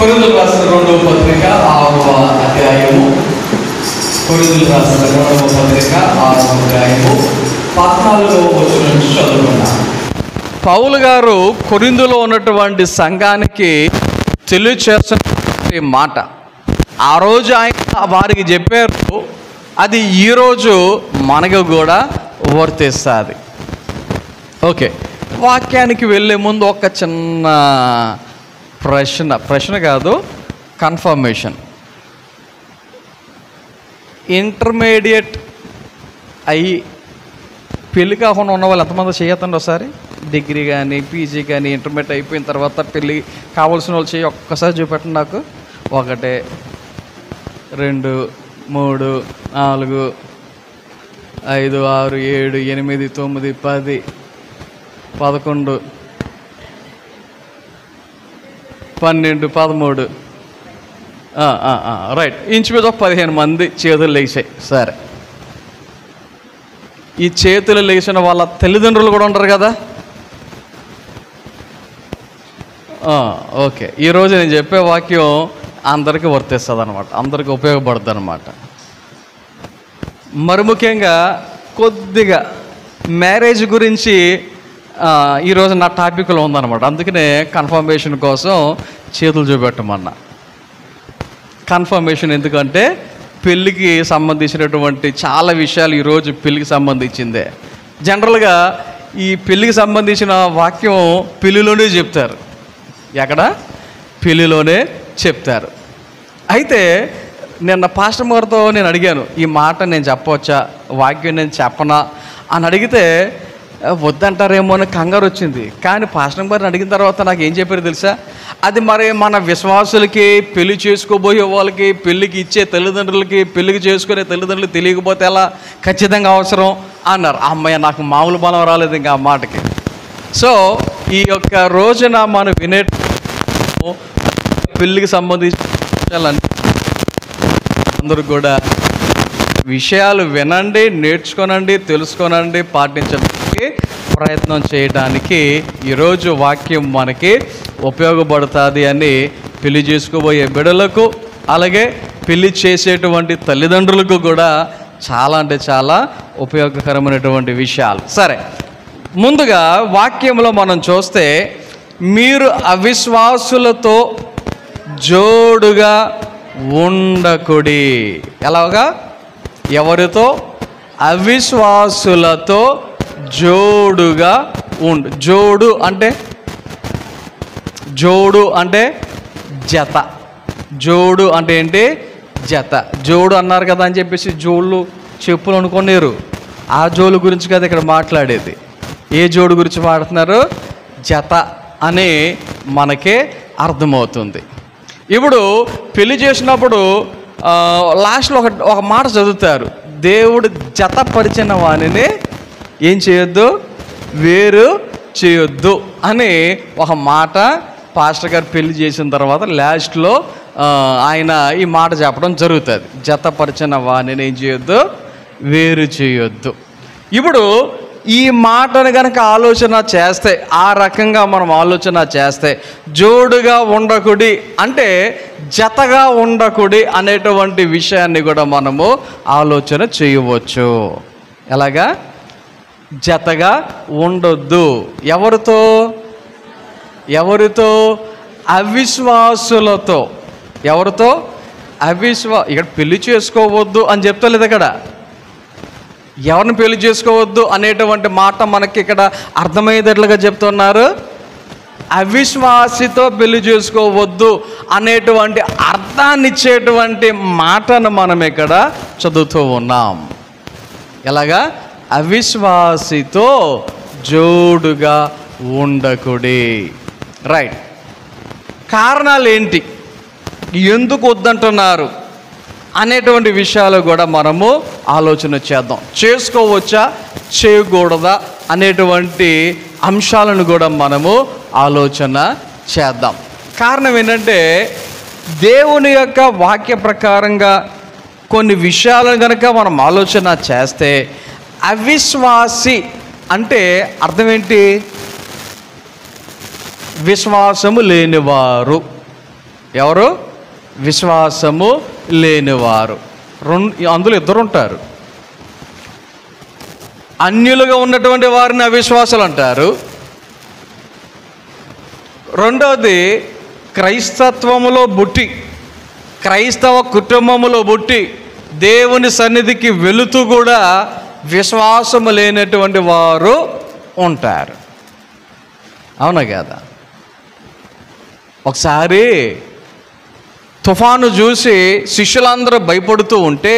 కొరింథీయులకు రాసిన రెండవ పత్రిక 6వ అధ్యాయము. కొరింథీయులకు రాసిన రెండవ పత్రిక 6వ అధ్యాయము 14వ వచనం నుంచి చదువుకున్నాం. పౌలు గారు కొరింథీలో ఉన్నటువంటి సంఘానికి తెలియచేస్తున్న మాట ఆ రోజు ఆయన వారికి చెప్పారు, అది ఈరోజు మనకు కూడా వర్తిస్తుంది. ఓకే, వాక్యానికి వెళ్ళే ముందు ఒక చిన్న ప్రశ్న కాదు, కన్ఫర్మేషన్. ఇంటర్మీడియట్ అయ్యి పెళ్ళి కాకుండా ఉన్న వాళ్ళు ఎంతమంది చేయొద్దండి ఒకసారి. డిగ్రీ కానీ పీజీ కానీ ఇంటర్మీడియట్ అయిపోయిన తర్వాత పెళ్ళి కావాల్సిన వాళ్ళు చేయి ఒక్కసారి చూపెట్టండి నాకు. 1 2 3 4 5 6 7 8 9 10 11 12 13 రైట్, ఇంచుమించు 15 మంది చేతులు లేచాయి. సరే, ఈ చేతులు లేచిన వాళ్ళ తల్లిదండ్రులు కూడా ఉంటారు కదా. ఓకే, ఈరోజు నేను చెప్పే వాక్యం అందరికీ వర్తిస్తుంది అనమాట, అందరికీ ఉపయోగపడుతుంది అనమాట. మరి ముఖ్యంగా కొద్దిగా మ్యారేజ్ గురించి ఈరోజు నా టాపిక్లో ఉందన్నమాట. అందుకనే కన్ఫర్మేషన్ కోసం చేతులు చూపెట్టమన్నా. కన్ఫర్మేషన్ ఎందుకంటే పెళ్ళికి సంబంధించినటువంటి చాలా విషయాలు ఈరోజు పెళ్ళికి సంబంధించిందే. జనరల్గా ఈ పెళ్ళికి సంబంధించిన వాక్యం పెళ్ళిలోనే చెప్తారు. ఎక్కడ? పెళ్ళిలోనే చెప్తారు. అయితే నిన్న పాస్టర్ గారితో నేను అడిగాను, ఈ మాట నేను చెప్పవచ్చా, వాక్యం నేను చెప్పనా అని అడిగితే వద్దంటారేమో అని కంగారు వచ్చింది. కానీ పాస్టర్ గారిని అడిగిన తర్వాత నాకు ఏం చెప్పారు తెలుసా? అది మరి మన విశ్వాసులకి, పెళ్లి చేసుకోబోయే వాళ్ళకి, పెళ్ళికి ఇచ్చే తల్లిదండ్రులకి, పెళ్ళికి చేసుకునే తల్లిదండ్రులు తెలియకపోతే ఎలా, ఖచ్చితంగా అవసరం అన్నారు. అమ్మాయి నాకు మామూలు బలం రాలేదు ఇంకా ఆ మాటకి. సో ఈ యొక్క రోజున మనం వినే పెళ్ళికి సంబంధించిన అందరూ కూడా విషయాలు వినండి, నేర్చుకోనండి, తెలుసుకోనండి, పాటించడానికి ప్రయత్నం చేయడానికి ఈరోజు వాక్యం మనకి ఉపయోగపడుతుంది అని పెళ్లి చేసుకోబోయే బిడ్డలకు, అలాగే పెళ్లి చేసేటువంటి తల్లిదండ్రులకు కూడా చాలా అంటే చాలా ఉపయోగకరమైనటువంటి విషయాలు. సరే, ముందుగా వాక్యంలో మనం చూస్తే, మీరు అవిశ్వాసులతో జోడుగా ఉండకుడి. ఎలాగా? ఎవరితో? అవిశ్వాసులతో జోడుగా ఉండు. జోడు అంటే జత. జోడు అంటే ఏంటి? జత. జోడు అన్నారు కదా అని చెప్పేసి జోళ్ళు చెప్పులు అనుకున్నారు. ఆ జోడు గురించి కదా ఇక్కడ మాట్లాడేది. ఏ జోడు గురించి మాట్లాడుతున్నారు? జత అని మనకే అర్థమవుతుంది. ఇప్పుడు పెళ్లి చేసినప్పుడు లాస్ట్లో ఒక మాట చదువుతారు, దేవుడు జతపరిచిన వానిని ఏం చేయొద్దు, వేరు చేయొద్దు అని ఒక మాట పాస్టర్ గారు పెళ్లి చేసిన తర్వాత లాస్ట్లో ఆయన ఈ మాట చెప్పడం జరుగుతుంది. జతపరిచిన వానిని ఏం చేయొద్దు, వేరు చేయొద్దు. ఇప్పుడు ఈ మాటను కనుక ఆలోచన చేస్తే, ఆ రకంగా మనం ఆలోచన చేస్తే, జోడుగా ఉండకుడి అంటే జతగా ఉండకుడి అనేటువంటి విషయాన్ని కూడా మనము ఆలోచన చేయవచ్చు. ఎలాగా? జతగా ఉండొద్దు. ఎవరితో? అవిశ్వాసులతో. ఎవరితో? ఇక్కడ పెళ్లి చేసుకోవద్దు అని చెప్తలేదు. ఇక్కడ ఎవరిని పెళ్లి చేసుకోవద్దు అనేటువంటి మాట మనకి ఇక్కడ అర్థమయ్యేటట్లుగా చెప్తున్నారు. అవిశ్వాసితో పెళ్లి చేసుకోవద్దు అనేటువంటి అర్థాన్ని ఇచ్చేటువంటి మాటను మనం ఇక్కడ చదువుతూ ఉన్నాం. ఎలాగా? అవిశ్వాసితో జోడుగా ఉండకుడి. రైట్, కారణాలు ఏంటి, ఎందుకు వద్దంటున్నారు అనేటువంటి విషయాలు కూడా మనము ఆలోచన చేద్దాం. చేసుకోవచ్చా, చేయకూడదా అనేటువంటి అంశాలను కూడా మనము ఆలోచన చేద్దాం. కారణం ఏంటంటే, దేవుని యొక్క వాక్య ప్రకారంగా కొన్ని విషయాలను కనుక మనం ఆలోచన చేస్తే, అవిశ్వాసి అంటే అర్థం ఏంటి? విశ్వాసము లేనివారు ఎవరు? విశ్వాసము లేనివారు. అందులో ఇద్దరు ఉంటారు. అన్యులుగా ఉన్నటువంటి వారిని అవిశ్వాసులు అంటారు. రెండవది క్రైస్తత్వములో పుట్టి, క్రైస్తవ కుటుంబములో పుట్టి దేవుని సన్నిధికి వెళుతూ కూడా విశ్వాసము లేనటువంటి వారు ఉంటారు. అవునా కదా? ఒకసారి తుఫాను చూసి శిష్యులందరూ భయపడుతూ ఉంటే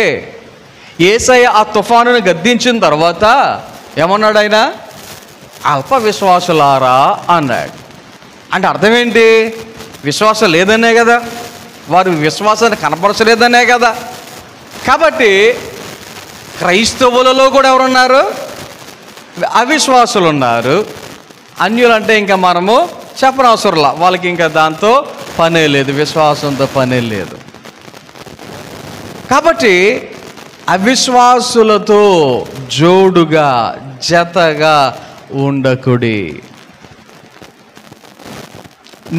యేసయ్య ఆ తుఫానుని గద్దించిన తర్వాత ఏమన్నాడు? ఆయన అల్ప విశ్వాసులారా అన్నాడు. అంటే అర్థం ఏంటి? విశ్వాసం లేదనే కదా, వారు విశ్వాసాన్ని కనపరచలేదనే కదా. కాబట్టి క్రైస్తవులలో కూడా ఎవరున్నారు? అవిశ్వాసులు ఉన్నారు. అన్యులంటే ఇంకా మనము చెప్పనవసరంలా, వాళ్ళకి ఇంకా దాంతో పనే లేదు, విశ్వాసంతో పనే లేదు. కాబట్టి అవిశ్వాసులతో జోడుగా జతగా ఉండకుడి.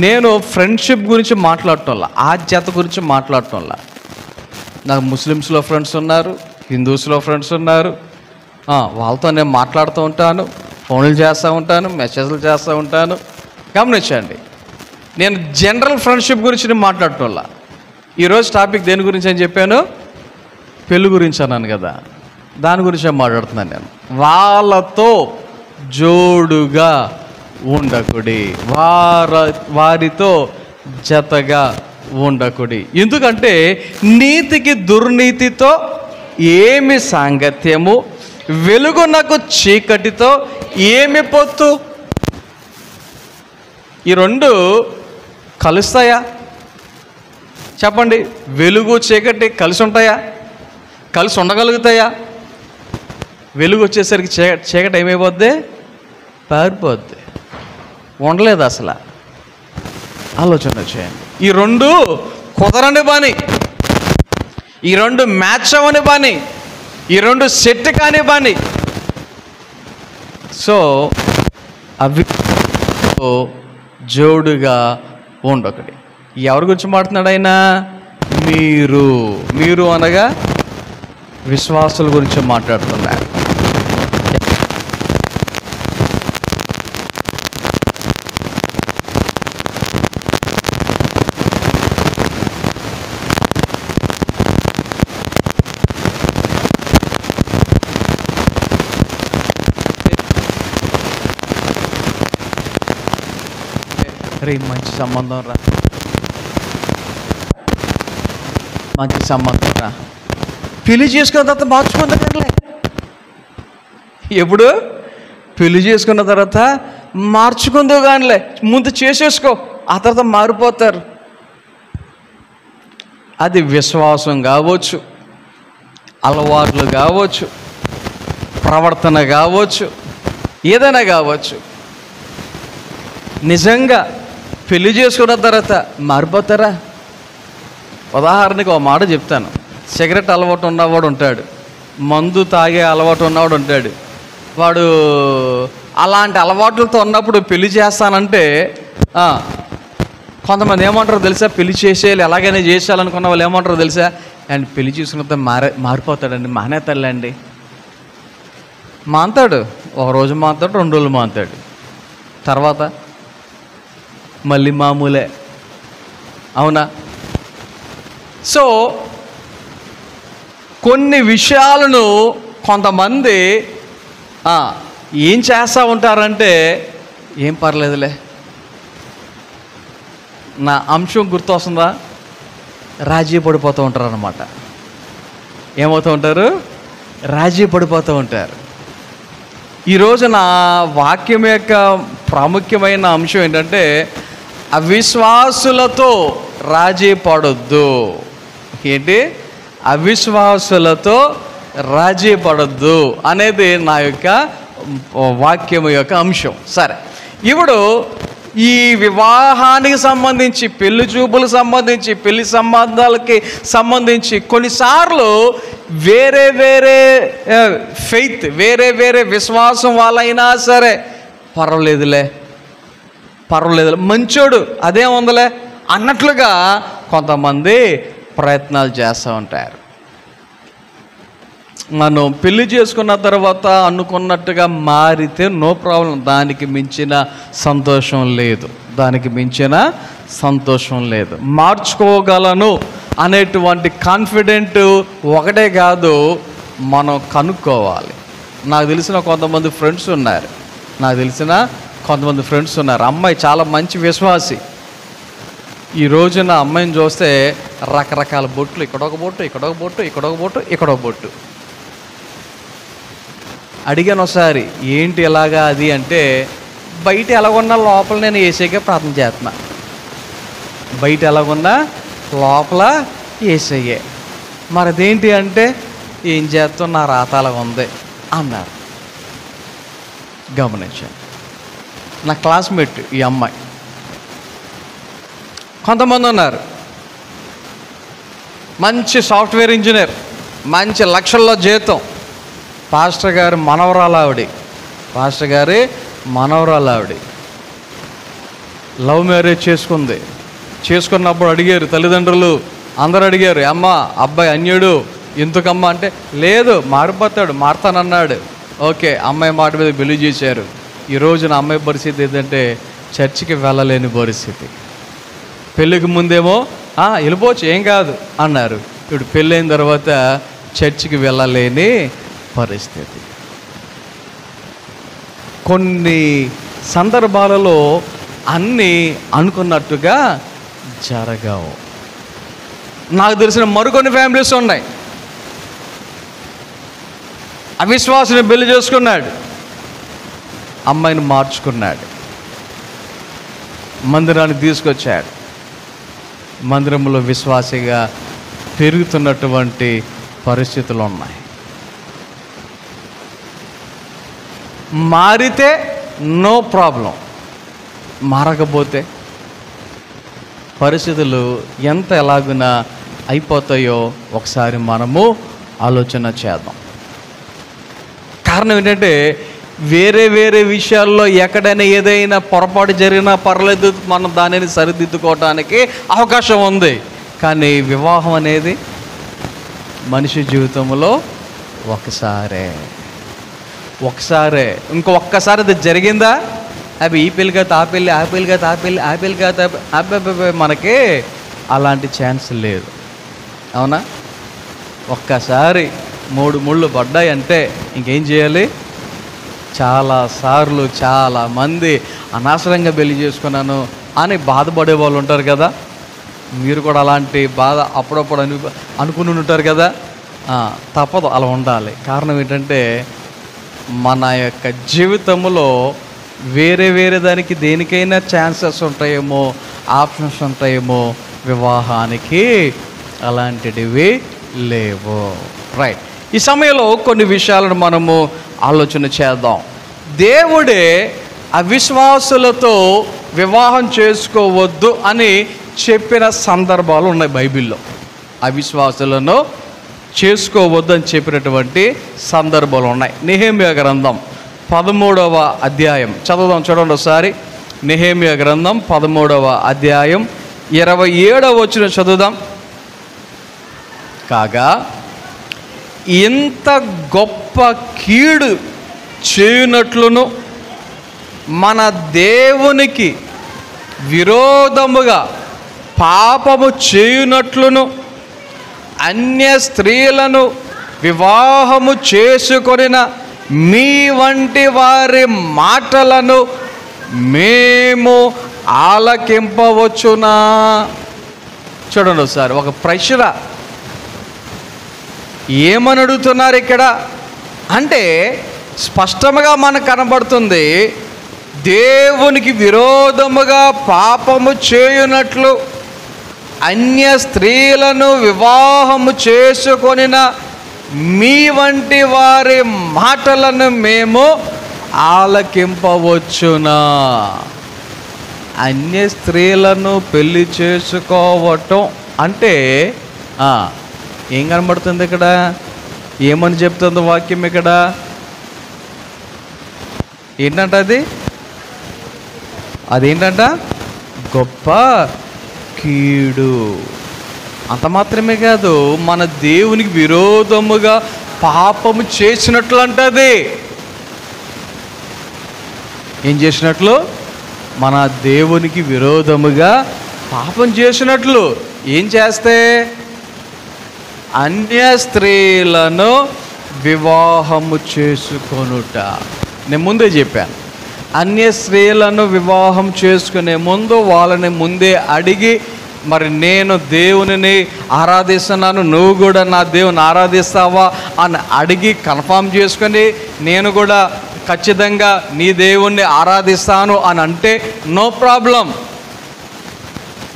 నేను ఫ్రెండ్షిప్ గురించి మాట్లాడటంలా, ఆ జత గురించి మాట్లాడటంలా. నాకు ముస్లిమ్స్లో ఫ్రెండ్స్ ఉన్నారు, హిందూస్లో ఫ్రెండ్స్ ఉన్నారు. వాళ్ళతో నేను మాట్లాడుతూ ఉంటాను, ఫోన్లు చేస్తూ ఉంటాను, మెసేజ్లు చేస్తూ ఉంటాను. గమనించండి, నేను జనరల్ ఫ్రెండ్షిప్ గురించి నేను మాట్లాడటంలా. ఈరోజు టాపిక్ దేని గురించి అని చెప్పాను? పెళ్ళి గురించి అన్నాను కదా, దాని గురించి మాట్లాడుతున్నాను నేను. వాళ్ళతో జోడుగా ఉండకుడి, వారితో జతగా ఉండకుడి. ఎందుకంటే నీతికి దుర్నీతితో ఏమి సాంగత్యము, వెలుగునకు చీకటితో ఏమి పొత్తు? ఈ రెండు కలుస్తాయా? చెప్పండి. వెలుగు చీకటి కలిసి ఉంటాయా? కలిసి ఉండగలుగుతాయా? వెలుగు వచ్చేసరికి చీకటి ఏమైపోద్ది? పారిపోద్ది. ఉండలేదు అసలు. ఆలోచన చేయండి. ఈ రెండు కుదరని పని, ఈ రెండు మ్యాచ్ అవ్వని పని, ఈ రెండు సెట్ కాని పని. సో అవి జోడుగా ఉండొకటి. ఎవరి గురించి మాట్లాడుతున్నాడు ఆయన? మీరు అనగా విశ్వాసుల గురించి మాట్లాడుతున్నాడు. మంచి సంబంధం రా, మంచి సంబంధం రా, పెళ్లి చేసుకున్న తర్వాత మార్చుకుందా? ఎప్పుడు పెళ్లి చేసుకున్న తర్వాత మార్చుకుందో కానిలే, ముందు చేసేసుకో, ఆ తర్వాత మారిపోతారు. అది విశ్వాసం కావచ్చు, అలవాట్లు కావచ్చు, ప్రవర్తన కావచ్చు, ఏదైనా కావచ్చు. నిజంగా పెళ్లి చేసుకున్న తర్వాత మారిపోతారా? ఉదాహరణకి ఒక మాట చెప్తాను. సిగరెట్ అలవాటు ఉన్నవాడు ఉంటాడు, మందు తాగే అలవాటు ఉన్నవాడు ఉంటాడు. వాడు అలాంటి అలవాట్లతో ఉన్నప్పుడు పెళ్లి చేస్తానంటే కొంతమంది ఏమంటారో తెలుసా? పెళ్లి చేసేయాలి, ఎలాగైనా చేసేయాలనుకున్న వాళ్ళు ఏమంటారో తెలుసా? అండ్ పెళ్లి చేసుకున్న మారిపోతాడండి, మానేతాడులేండి. మాంతాడు, ఒక రోజు మాంతాడు, 2 రోజులు మాంతాడు, తర్వాత మళ్ళీ మామూలే. అవునా? సో కొన్ని విషయాలను కొంతమంది ఏం చేస్తూ ఉంటారంటే, ఏం పర్లేదులే, నా అంశం గుర్తొస్తుందా? రాజీ పడిపోతూ ఉంటారు అన్నమాట. ఏమవుతూ ఉంటారు? రాజీ పడిపోతూ ఉంటారు. ఈరోజు నా వాక్యం యొక్క ప్రాముఖ్యమైన అంశం ఏంటంటే, అవిశ్వాసులతో రాజీ పడొద్దు. ఏంటి? అవిశ్వాసులతో రాజీ పడొద్దు అనేది నా యొక్క వాక్యం యొక్క అంశం. సరే, ఇప్పుడు ఈ వివాహానికి సంబంధించి, పెళ్లి చూపులకు సంబంధించి, పెళ్లి సంబంధాలకి సంబంధించి కొన్నిసార్లు వేరే వేరే ఫెయిత్, వేరే వేరే విశ్వాసం వాళ్ళైనా సరే పర్వాలేదులే, మంచోడు, అదేం ఉందలే అన్నట్లుగా కొంతమంది ప్రయత్నాలు చేస్తూ ఉంటారు. మనం పెళ్లి చేసుకున్న తర్వాత అనుకున్నట్టుగా మారితే నో ప్రాబ్లం, దానికి మించిన సంతోషం లేదు, దానికి మించిన సంతోషం లేదు. మార్చుకోగలను అనేటువంటి కాన్ఫిడెంట్ ఒకటే కాదు, మనం కనుక్కోవాలి. నాకు తెలిసిన కొంతమంది ఫ్రెండ్స్ ఉన్నారు, అమ్మాయి చాలా మంచి విశ్వాసి. ఈ రోజున అమ్మాయిని చూస్తే రకరకాల బొట్లు, ఇక్కడొక బొట్టు, ఇక్కడొక బొట్టు, ఇక్కడొక బొట్టు, ఇక్కడొక బొట్టు. అడిగాను ఒకసారి, ఏంటి ఎలాగా అది అంటే, బయట ఎలాగున్నా లోపల నేను ఏసైకే ప్రార్థన చేస్తున్నా, బయట ఎలాగున్నా లోపల ఏసయ్యే. మరి అదేంటి అంటే, ఏం చేస్తాం, నా రాత అలాగ ఉంది అన్నారు. గమనించాను. నా క్లాస్మేట్ ఈ అమ్మాయి. కొంతమంది ఉన్నారు, మంచి సాఫ్ట్వేర్ ఇంజనీర్, మంచి లక్షల్లో జీతం, పాస్టర్ గారి మనవరాలు ఆవిడ లవ్ మ్యారేజ్ చేసుకున్నప్పుడు అడిగారు తల్లిదండ్రులు, అందరూ అడిగారు, అమ్మ అబ్బాయి అన్యుడు ఎందుకమ్మా అంటే, లేదు మారుతానన్నాడు. ఓకే, అమ్మాయి మాట మీద బిలీవ్ చేశారు. ఈ రోజున అమ్మాయి పరిస్థితి ఏంటంటే చర్చికి వెళ్ళలేని పరిస్థితి. పెళ్ళికి ముందేమో వెళ్ళిపోవచ్చు ఏం కాదు అన్నారు, ఇప్పుడు పెళ్ళైన తర్వాత చర్చికి వెళ్ళలేని పరిస్థితి. కొన్ని సందర్భాలలో అన్నీ అనుకున్నట్టుగా జరగవు. నాకు తెలిసిన మరికొన్ని ఫ్యామిలీస్ ఉన్నాయి, అవిశ్వాసుని పెళ్లి చేసుకున్నాడు, అమ్మాయిని మార్చుకున్నాడు, మందిరానికి తీసుకొచ్చాడు, మందిరంలో విశ్వాసిగా పెరుగుతున్నటువంటి పరిస్థితులు ఉన్నాయి. మారితే నో ప్రాబ్లం, మారకపోతే పరిస్థితులు ఎంత ఎలాగునా అయిపోతాయో ఒకసారి మనము ఆలోచన చేద్దాం. కారణం ఏంటంటే, వేరే వేరే విషయాల్లో ఎక్కడైనా ఏదైనా పొరపాటు జరిగినా పర్లేదు, మనం దానిని సరిదిద్దుకోవటానికి అవకాశం ఉంది. కానీ వివాహం అనేది మనిషి జీవితంలో ఒకసారే. ఒక్కసారి అది జరిగిందా, అవి ఈ పెళ్ళిగా తాపెళ్ళి మనకి అలాంటి ఛాన్స్ లేదు. అవునా? ఒక్కసారి 3 ముళ్ళు పడ్డాయి అంటే ఇంకేం చేయాలి? చాలాసార్లు చాలామంది అనవసరంగా పెళ్లి చేసుకున్నాను అని బాధపడే వాళ్ళు ఉంటారు కదా. మీరు కూడా అలాంటి బాధ అప్పుడప్పుడు అనుకుని ఉంటారు కదా. తప్పదు, అలా ఉండాలి. కారణం ఏంటంటే, మన యొక్క జీవితంలో వేరే వేరే దానికి దేనికైనా ఛాన్సెస్ ఉంటాయేమో, ఆప్షన్స్ ఉంటాయేమో, వివాహానికి అలాంటివి లేవు. రైట్. ఈ సమయంలో కొన్ని విషయాలను మనము ఆలోచన చేద్దాం. దేవుడే అవిశ్వాసులతో వివాహం చేసుకోవద్దు అని చెప్పిన సందర్భాలు ఉన్నాయి బైబిల్లో. అవిశ్వాసులను చేసుకోవద్దు అని చెప్పినటువంటి సందర్భాలు ఉన్నాయి. నెహెమ్యా గ్రంథం 13వ అధ్యాయం చదువుదాం, చూడండి ఒకసారి. నెహెమ్యా గ్రంథం 13వ అధ్యాయం 27వ వచనం చదువుదాం. కాగా ఇంత గొప్ప కీడు చేయునట్లును మన దేవునికి విరోధముగా పాపము చేయునట్లును అన్య స్త్రీలను వివాహము చేసుకొనిన మీ వంటి వారి మాటలను మేము ఆలకింపవచ్చునా? చూడండి ఒకసారి, ఒక ప్రశ్న. ఏమని అడుగుతున్నారు ఇక్కడ అంటే, స్పష్టంగా మనకు కనబడుతుంది, దేవునికి విరోధముగా పాపము చేయునట్లు అన్య స్త్రీలను వివాహము చేసుకొనిన మీ వంటి వారి మాటలను మేము ఆలకింపవచ్చునా? అన్య స్త్రీలను పెళ్లి చేసుకోవటం అంటే ఏం కనబడుతుంది ఇక్కడ? ఏమని చెప్తుంది వాక్యం ఇక్కడ? ఏంటంట అదేంటంట? గొప్ప కీడు. అంత మాత్రమే కాదు, మన దేవునికి విరోధముగా పాపము చేసినట్లు అంటది. ఏం చేసినట్లు? మన దేవునికి విరోధముగా పాపం చేసినట్లు. ఏం చేస్తే? అన్య స్త్రీలను వివాహము చేసుకొనుట. నేను ముందే చెప్పాను, అన్య స్త్రీలను వివాహం చేసుకునే ముందు వాళ్ళని ముందే అడిగి, మరి నేను దేవునిని ఆరాధిస్తున్నాను, నువ్వు కూడా నా దేవుని ఆరాధిస్తావా అని అడిగి కన్ఫామ్ చేసుకొని, నేను కూడా ఖచ్చితంగా నీ దేవుణ్ణి ఆరాధిస్తాను అని అంటే నో ప్రాబ్లం.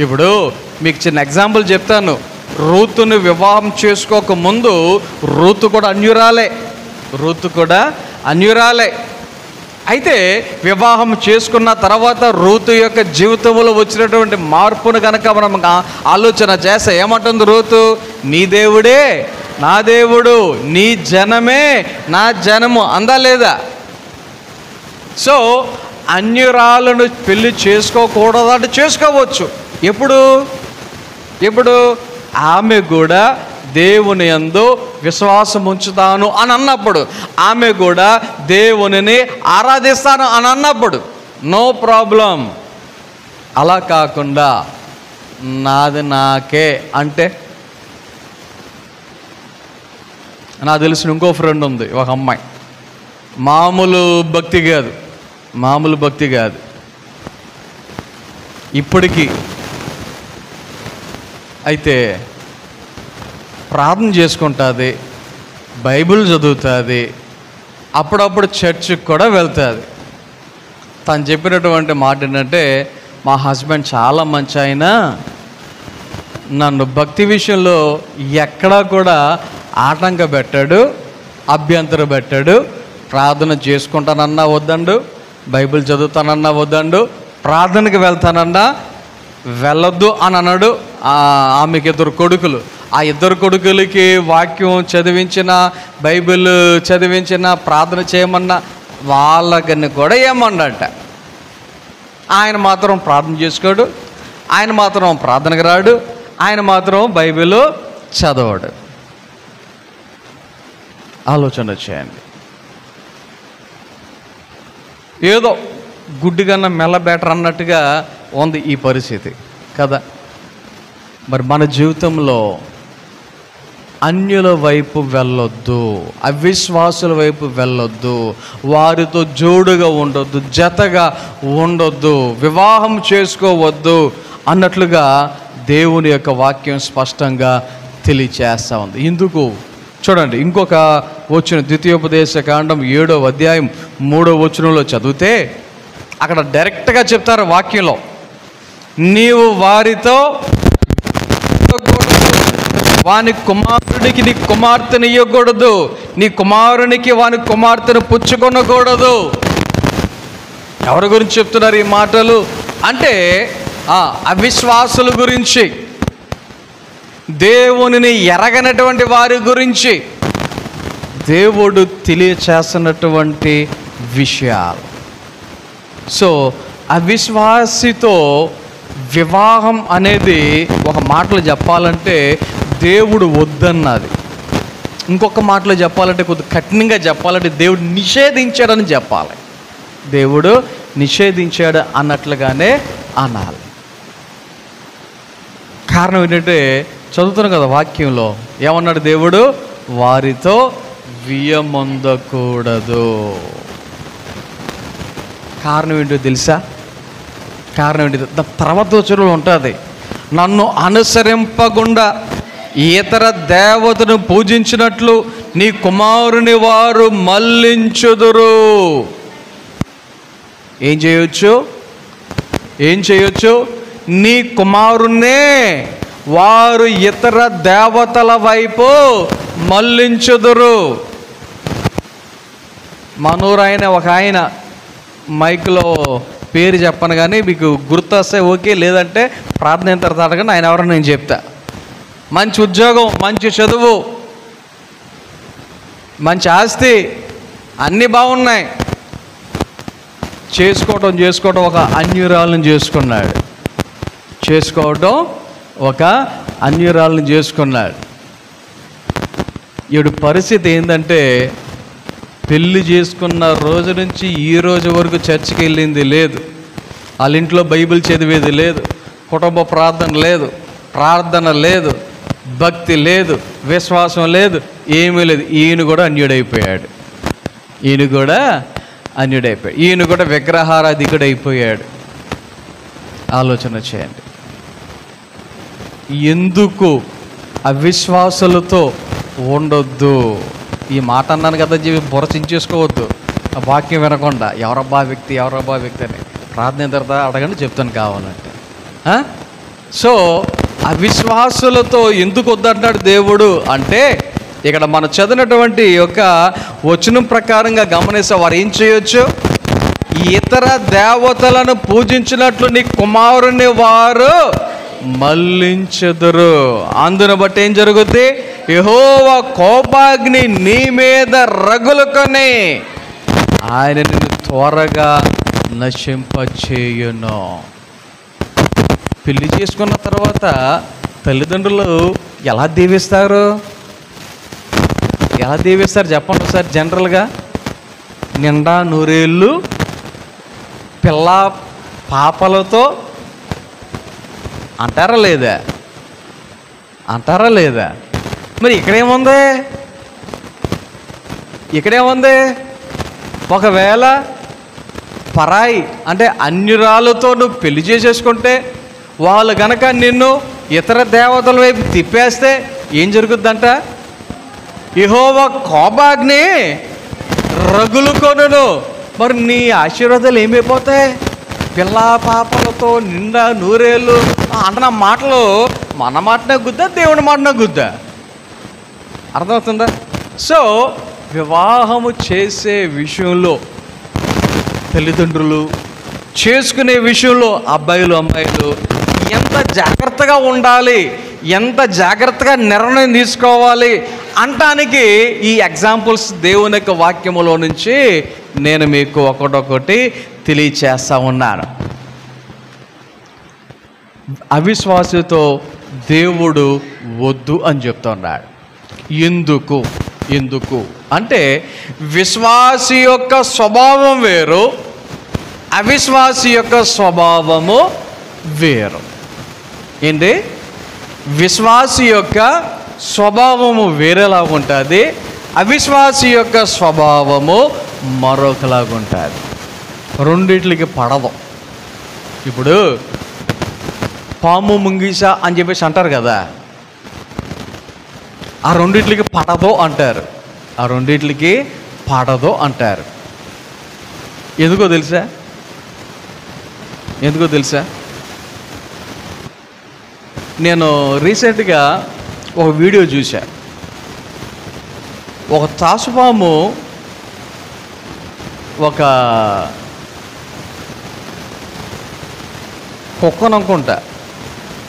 ఇప్పుడు మీకు చిన్న ఎగ్జాంపుల్ చెప్తాను. రూతుని వివాహం చేసుకోక ముందు రూతు కూడా అన్యురాలే. అయితే వివాహం చేసుకున్న తర్వాత రూతు యొక్క జీవితంలో వచ్చినటువంటి మార్పును కనుక మనం ఆలోచన చేస్తే ఏమంటుంది రూతు? నీ దేవుడే నా దేవుడు, నీ జనమే నా జనము అందా లేదా? సో అన్యురాలను పెళ్లి చేసుకోకూడదంటే చేసుకోవచ్చు. ఎప్పుడు ఆమె కూడా దేవుని యందు విశ్వాసం ఉంచుతాను అని అన్నప్పుడు, ఆమె కూడా దేవునిని ఆరాధిస్తాను అని అన్నప్పుడు నో ప్రాబ్లం. అలా కాకుండా నాది నాకే అంటే, నాకు తెలిసిన ఇంకో ఫ్రెండ్ ఉంది, ఒక అమ్మాయి. మామూలు భక్తి కాదు. ఇప్పటికీ అయితే ప్రార్థన చేసుకుంటుంది, బైబిల్ చదువుతుంది, అప్పుడప్పుడు చర్చికి కూడా వెళ్తుంది. తను చెప్పినటువంటి మాట ఏంటంటే, మా హస్బెండ్ చాలా మంచి ఆయన, నన్ను భక్తి విషయంలో ఎక్కడా కూడా ఆటంక పెట్టాడు, అభ్యంతరం పెట్టాడు. ప్రార్థన చేసుకుంటానన్నా వద్దండు, బైబిల్ చదువుతానన్నా వద్దండు, ప్రార్థనకి వెళ్తానన్నా వెళ్ళొద్దు అని అన్నాడు. ఆమెకి 2 కొడుకులు. ఆ 2 కొడుకులకి వాక్యం చదివించిన, బైబిల్ చదివించిన, ప్రార్థన చేయమన్నా వాళ్ళకని కూడా ఏమన్నాడట. ఆయన మాత్రం ప్రార్థన చేసుకోడు, ఆయన మాత్రం ప్రార్థనకు రాడు, ఆయన మాత్రం బైబిల్ చదవడు. ఆలోచన చేయండి. ఏదో గుడ్డిగన్న మెల్ల బెటర్ అన్నట్టుగా ఉంది ఈ పరిస్థితి కదా. మరి మన జీవితంలో అన్యుల వైపు వెళ్ళొద్దు, అవిశ్వాసుల వైపు వెళ్ళొద్దు, వారితో జోడుగా ఉండొద్దు, జతగా ఉండొద్దు, వివాహం చేసుకోవద్దు అన్నట్లుగా దేవుని యొక్క వాక్యం స్పష్టంగా తెలియచేస్తూ ఉంది. ఇందుకు చూడండి, ఇంకొక వచనం, ద్వితీయోపదేశ కాండం 7వ అధ్యాయం 3వ వచనంలో చదివితే అక్కడ డైరెక్ట్గా చెప్తారు వాక్యంలో, నీవు వారితో వాని కుమారుడికి నీ కుమార్తెను ఇవ్వకూడదు, నీ కుమారునికి వాని కుమార్తెను పుచ్చుకొనకూడదు. ఎవరి గురించి చెప్తున్నారు ఈ మాటలు అంటే? అవిశ్వాసుల గురించి, దేవునిని ఎరగనటువంటి వారి గురించి దేవుడు తెలియచేస్తున్నటువంటి విషయాలు. సో అవిశ్వాసితో వివాహం అనేది ఒక మాటలో చెప్పాలంటే దేవుడు వద్దన్నది. ఇంకొక మాటలో చెప్పాలంటే, కొద్ది కఠినంగా చెప్పాలంటే దేవుడు నిషేధించాడని చెప్పాలి. దేవుడు నిషేధించాడు అన్నట్లుగానే అనాలి. కారణం ఏంటంటే చదువుతున్నాం కదా వాక్యంలో, ఏమన్నాడు దేవుడు? వారితో వియమొందకూడదు. కారణం ఏంటో తెలుసా? కారణం ఏంటి? తర్వాత వచనంలో ఉంటుంది, నన్ను అనుసరింపకుండా ఇతర దేవతను పూజించినట్లు నీ కుమారుని వారు మళ్ళించుదురు. ఏం చేయొచ్చు? నీ కుమారుణ్ణే వారు ఇతర దేవతల వైపు మళ్ళించుదురు. మనూరైన ఒక ఆయన, మైక్లో పేరు చెప్పను కానీ మీకు గుర్తొస్తే ఓకే, లేదంటే ప్రార్థన అయిన తర్వాత అడగండి, ఆయన ఎవరో నేను చెప్తా. మంచి ఉద్యోగం, మంచి చదువు, మంచి ఆస్తి, అన్నీ బాగున్నాయి. చేసుకోవటం ఒక అన్యురాలను చేసుకున్నాడు. చేసుకోవడం, ఒక అన్యురాలను చేసుకున్నాడు. ఈవిడ పరిస్థితి ఏంటంటే పెళ్ళి చేసుకున్న రోజు నుంచి ఈ రోజు వరకు చర్చికి వెళ్ళింది లేదు, వాళ్ళ ఇంట్లో బైబిల్ చదివేది లేదు, కుటుంబ ప్రార్థన లేదు, భక్తి లేదు, విశ్వాసం లేదు, ఏమీ లేదు. ఈయన కూడా అన్యుడైపోయాడు. ఈయన కూడా విగ్రహారాధికుడైపోయాడు. ఆలోచన చేయండి. ఎందుకు అవిశ్వాసులతో ఉండొద్దు? ఈ మాట అన్నాను కదా, బుర్రచించేసుకోవద్దు. ఆ వాక్యం వినకుండా ఎవరబ్బా వ్యక్తి అని ప్రార్థన తర్వాత అడగండి, చెప్తాను కావాలంటే. సో అవిశ్వాసులతో ఎందుకు వద్దంటున్నాడు దేవుడు అంటే, ఇక్కడ మనం చదివినటువంటి యొక్క వచనం ప్రకారంగా గమనిస్తే వారు ఏం చేయొచ్చు? ఇతర దేవతలను పూజించినట్లు నీ కుమారుని వారు మళ్ళించెదరు. అందును బట్టి ఏం జరుగుద్ది? యెహోవా కోపాగ్ని నీ మీద రగులుకొని ఆయన నిన్ను త్వరగా నశింపచేయును. పెళ్లి చేసుకున్న తర్వాత తల్లిదండ్రులు ఎలా దీవిస్తారు చెప్పండి ఒకసారి. జనరల్గా నిండా నూరేళ్ళు పిల్ల పాపలతో అంటారా లేదా? మరి ఇక్కడేముంది? ఒకవేళ పరాయి అంటే అన్యురాలతో నువ్వు పెళ్లి చేసేసుకుంటే, వాళ్ళు గనక నిన్ను ఇతర దేవతల వైపు తిప్పేస్తే ఏం జరుగుద్దంట? యెహోవా కోపాగ్ని రగులుకొనును. మరి నీ ఆశీర్వాదాలు ఏమైపోతాయి? పిల్ల పాపలతో నిండా నూరేళ్ళు అంటున్న మాటలు మన మాటనే గుద్దా, దేవుని మాటనే గుద్దా? అర్థమవుతుందా? సో వివాహము చేసే విషయంలో తల్లిదండ్రులు, చేసుకునే విషయంలో అబ్బాయిలు అమ్మాయిలు ఎంత జాగ్రత్తగా ఉండాలి, ఎంత జాగ్రత్తగా నిర్ణయం తీసుకోవాలి అంటానికి ఈ ఎగ్జాంపుల్స్ దేవుని యొక్క వాక్యములో నుంచి నేను మీకు ఒకటొకటి తెలియచేస్తా ఉన్నాను. అవిశ్వాసతో దేవుడు వద్దు అని చెప్తున్నాడు. ఎందుకు అంటే విశ్వాసి యొక్క స్వభావం వేరు, అవిశ్వాసి యొక్క స్వభావము వేరు. ఏంటి? విశ్వాసి యొక్క స్వభావము వేరేలా ఉంటుంది, అవిశ్వాసి యొక్క స్వభావము మరొకలాగా ఉంటుంది. రెండిట్లకి పడదు. ఇప్పుడు పాము ముంగీస అని చెప్పేసి అంటారు కదా, ఆ రెండిట్లకి పడదు అంటారు. ఎందుకో తెలుసా? నేను రీసెంట్గా ఒక వీడియో చూసా. ఒక తాసుపాము ఒక కుక్కను అనుకుంటా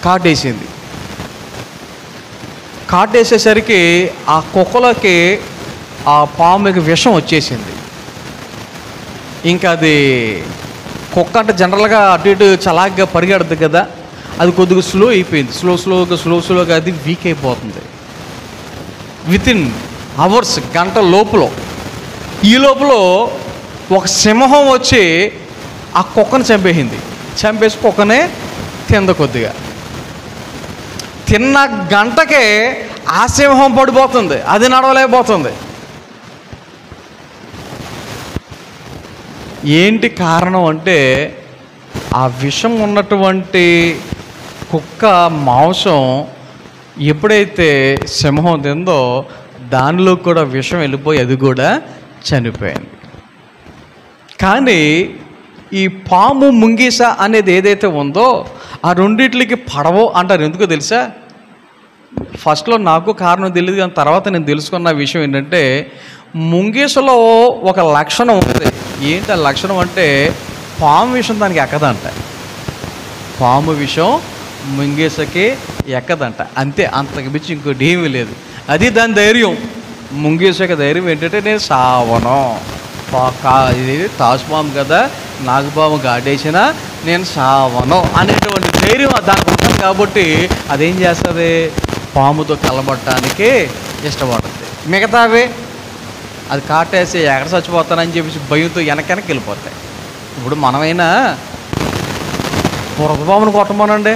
కాటేసింది. కాటేసేసరికి ఆ కుక్కలకి ఆ పాముకి విషం వచ్చేసింది. ఇంకా అది కుక్క అంటే జనరల్గా అటు ఇటు చలాగ్గా పరిగెడుతుంది కదా, అది కొద్దిగా స్లో అయిపోయింది. స్లోగా అది వీక్ అయిపోతుంది. వితిన్ అవర్స్, గంట లోపల. ఈ లోపల ఒక సింహం వచ్చి ఆ కుక్కను చంపేసి కుక్కనే కొద్దిగా తిన్న గంటకే ఆ సింహం పడిపోతుంది, అది నడవలేకపోతుంది. ఏంటి కారణం అంటే, ఆ విషం ఉన్నటువంటి కుక్క మాంసం ఎప్పుడైతే సింహం తిందో దానిలో కూడా విషం వెళ్ళిపోయి అది కూడా చనిపోయింది. కానీ ఈ పాము ముంగీస అనేది ఏదైతే ఉందో ఆ రెండిట్లకి పడవు అంటారు. ఎందుకో తెలుసా? ఫస్ట్లో నాకు కారణం తెలియదు, కానీ తర్వాత నేను తెలుసుకున్న విషయం ఏంటంటే, ముంగీసలో ఒక లక్షణం ఉంది. ఏంటి ఆ లక్షణం అంటే, పాము విషం దానికి ఎక్కదంట. పాము విషం ముంగీసకి ఎక్కదంట. అంతే, అంతకు మించి ఇంకోటి ఏమీ లేదు. అది దాని ధైర్యం. ముంగీసకి ధైర్యం ఏంటంటే, నేను సావను, ఇది తాచుపాము కదా, నాగుపాము గాటేసిన నేను సావను అనేటువంటి ధైర్యం దానికి ఉంటుంది. కాబట్టి అదేం చేస్తుంది, పాముతో కలబట్టడానికి ఇష్టపడుతుంది. మిగతావే అది కాటేసి ఎక్కడ చచ్చిపోతానని చెప్పేసి భయంతో వెనక్కి వెళ్ళిపోతాయి. ఇప్పుడు మనమైనా పురగపామును కొట్టమోనండి,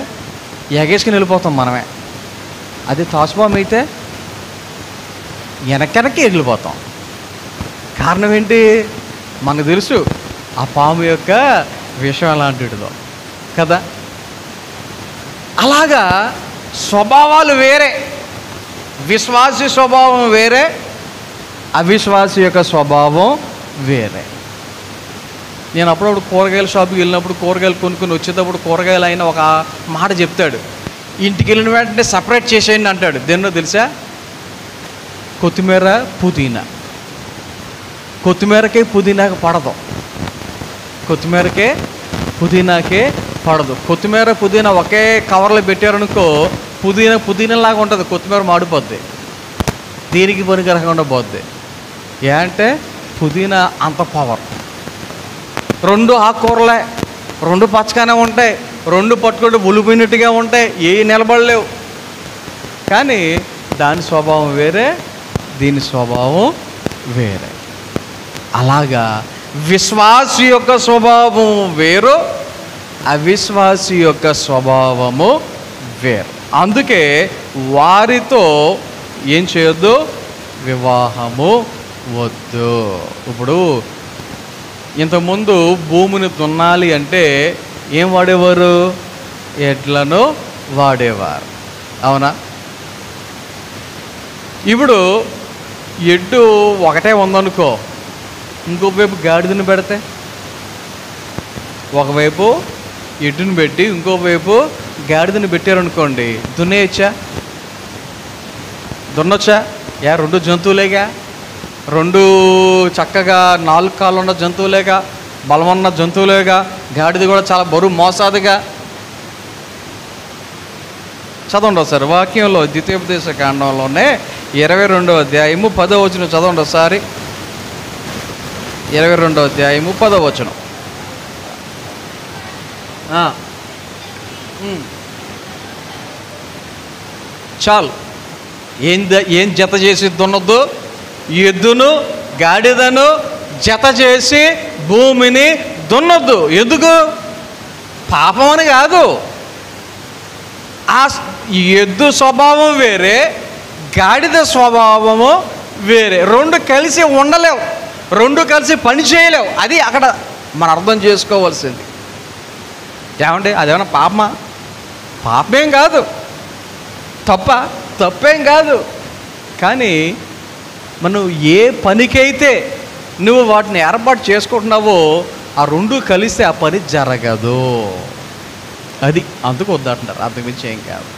ఎగేసుకుని వెళ్ళిపోతాం మనమే. అది తాచుపాము అయితే వెనక్కి వెళ్ళిపోతాం. కారణం ఏంటి, మనకు తెలుసు ఆ పాము యొక్క విషయం ఎలాంటిదో కదా. అలాగా స్వభావాలు వేరే, విశ్వాసి స్వభావం వేరే, అవిశ్వాసి యొక్క స్వభావం వేరే. నేను అప్పుడప్పుడు కూరగాయల షాప్కి వెళ్ళినప్పుడు కూరగాయలు కొనుక్కొని వచ్చేటప్పుడు కూరగాయలు అయినా ఒక మాట చెప్తాడు, ఇంటికి వెళ్ళిన వెంటనే సపరేట్ చేసేయండి అంటాడు. దేన్నో తెలుసా, కొత్తిమీర పుదీనా. కొత్తిమీరకే పుదీనాకి పడదు, కొత్తిమీరకే పుదీనాకే పడదు. కొత్తిమీర పుదీనా ఒకే కవర్లో పెట్టారనుకో, పుదీనాలాగా ఉంటుంది, కొత్తిమీర మాడిపోద్ది, దీనికి పనికి రకంగా పోద్ది. ఏ అంటే పుదీనా అంత పవర్. రెండు ఆకుకూరలే, రెండు పచ్చగానే ఉంటాయి, రెండు పట్టుకుంటే ఉలిపోయినట్టుగా ఉంటాయి, ఏ నిలబడలేవు. కానీ దాని స్వభావం వేరే, దీని స్వభావం వేరే. అలాగా విశ్వాసి యొక్క స్వభావం వేరు, అవిశ్వాసి యొక్క స్వభావము వేరు. అందుకే వారితో ఏం చేయొద్దు, వివాహము వద్దు. ఇప్పుడు ఇంతకుముందు భూమిని దున్నాలి అంటే ఏం వాడేవారు, ఎడ్లను వాడేవారు, అవునా. ఇప్పుడు ఎడ్డు ఒకటే ఉందనుకో, ఇంకోవైపు గాడిదని పెడితే, ఒకవైపు ఎడ్డుని పెట్టి ఇంకోవైపు గాడిదని పెట్టారనుకోండి, దున్నేయచ్చా, దున్నొచ్చా? రెండు జంతువులేగా, రెండు చక్కగా 4 కాళ్ళు ఉన్న జంతువులేగా, బలమన్న జంతువులేగా. గాడిది కూడా చాలా బరువు మోసాదుగా. చదవండి ఒకసారి వాక్యంలో, ద్వితీయోపదేశ కాండంలోనే 22వ అధ్యాయము 10వ వచనం చదవండి ఒకసారి. 22వ అధ్యాయము 10వ వచనం. చాలు. ఏం జత చేసి దున్నద్దు, ఎద్దును గాడిదను జత చేసి భూమిని దున్నొద్దు. ఎందుకు, పాపం అని కాదు, ఆ ఎద్దు స్వభావం వేరే, గాడిద స్వభావము వేరే. రెండు కలిసి ఉండలేవు, రెండు కలిసి పని చేయలేవు. అది అక్కడ మనం అర్థం చేసుకోవాల్సింది. ఏమంటే అదేమన్నా పాపమా? పాపమేం కాదు, తప్పేం కాదు. కానీ మనం ఏ పనికైతే నువ్వు వాటిని ఏర్పాటు చేసుకుంటున్నావో ఆ రెండు కలిస్తే ఆ పని జరగదు. అది అందుకు వద్దంటారు, అంతకుమించి ఏం కాదు.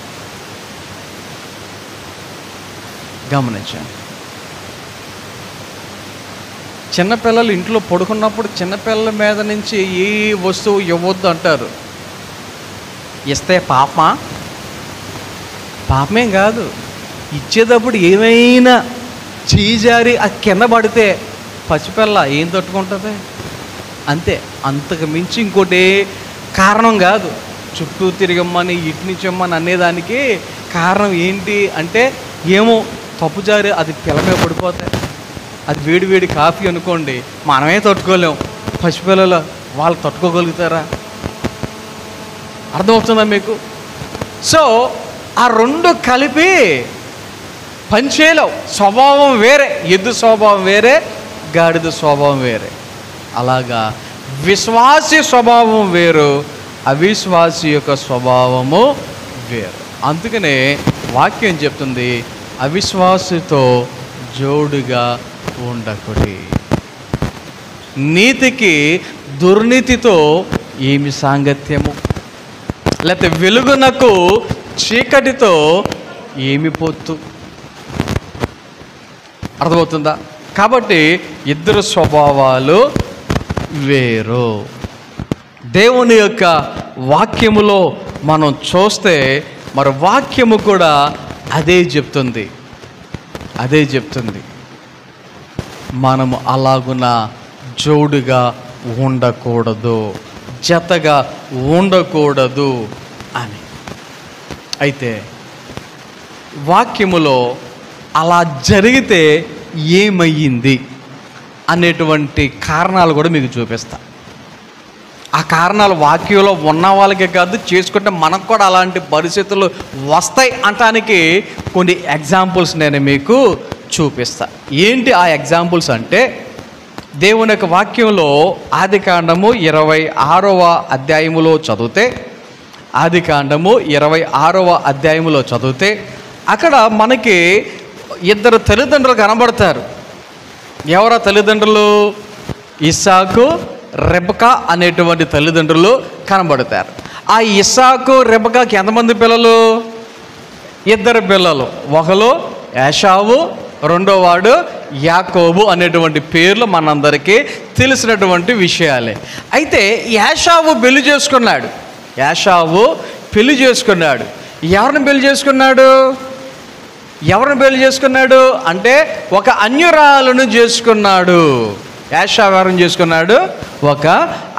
గమనించండి, చిన్నపిల్లలు ఇంట్లో పడుకున్నప్పుడు చిన్నపిల్లల మీద నుంచి ఏ వస్తువు ఇవ్వద్దు అంటారు. ఇస్తే పాపమా? పాపమేం కాదు. ఇచ్చేటప్పుడు ఏమైనా చీజారి అది కింద పడితే పసిపిల్ల ఏం తట్టుకుంటుంది? అంతే, అంతకు మించి ఇంకోటి కారణం కాదు. చుట్టూ తిరిగమ్మని ఇటు నుంచి ఇమ్మని అనేదానికి కారణం ఏంటి అంటే, ఏమో తప్పుజారి అది పిల్లమే పడిపోతాయి. అది వేడి కాఫీ అనుకోండి, మనమే తట్టుకోలేం, పసిపిల్లలు వాళ్ళు తట్టుకోగలుగుతారా? అర్థమవుతుందా మీకు? సో ఆ రెండు కలిపి పనిచేయలేవు. స్వభావం వేరే, ఎద్దు స్వభావం వేరే, గాడిద స్వభావం వేరే. అలాగా విశ్వాసి స్వభావం వేరు, అవిశ్వాసి యొక్క స్వభావము వేరు. అందుకనే వాక్యం చెప్తుంది, అవిశ్వాసితో జోడుగా ఉండకుడి. నీతికి దుర్నీతితో ఏమి సాంగత్యము, లేకపోతే వెలుగునకు చీకటితో ఏమి పొత్తు. అర్థమవుతుందా? కాబట్టి ఇద్దరు స్వభావాలు వేరు. దేవుని యొక్క వాక్యములో మనం చూస్తే మరి వాక్యము కూడా అదే చెప్తుంది. మనము అలాగున జోడుగా ఉండకూడదు, జతగా ఉండకూడదు అని. అయితే వాక్యములో అలా జరిగితే ఏమయ్యింది అనేటువంటి కారణాలు కూడా మీకు చూపిస్తా. ఆ కారణాలు వాక్యంలో ఉన్న వాళ్ళకే కాదు, చేసుకుంటే మనకు కూడా అలాంటి పరిస్థితులు వస్తాయి అనటానికి కొన్ని ఎగ్జాంపుల్స్ నేను మీకు చూపిస్తా. ఏంటి ఆ ఎగ్జాంపుల్స్ అంటే, దేవుని యొక్క వాక్యంలో ఆదికాండము 26వ అధ్యాయములో చదివితే, ఆదికాండము 26వ అధ్యాయములో చదివితే అక్కడ మనకి ఇద్దరు తల్లిదండ్రులు కనబడతారు. ఎవరా తల్లిదండ్రులు? ఇస్సాకు, రెబకా అనేటువంటి తల్లిదండ్రులు కనబడతారు. ఆ ఇస్సాకు, రెబకాకి ఎంతమంది పిల్లలు? ఇద్దరు పిల్లలు. ఒకరు ఏశావు, రెండో వాడు యాకోబు అనేటువంటి పేర్లు మనందరికీ తెలిసినటువంటి విషయాలే. అయితే ఏశావు పెళ్లి చేసుకున్నాడు. ఏశావు పెళ్లి చేసుకున్నాడు. ఎవరిని పెళ్లి చేసుకున్నాడు? ఎవరిని పెళ్లి చేసుకున్నాడు అంటే ఒక అన్యురాలను చేసుకున్నాడు. ఏశావు ఎవరిని చేసుకున్నాడు? ఒక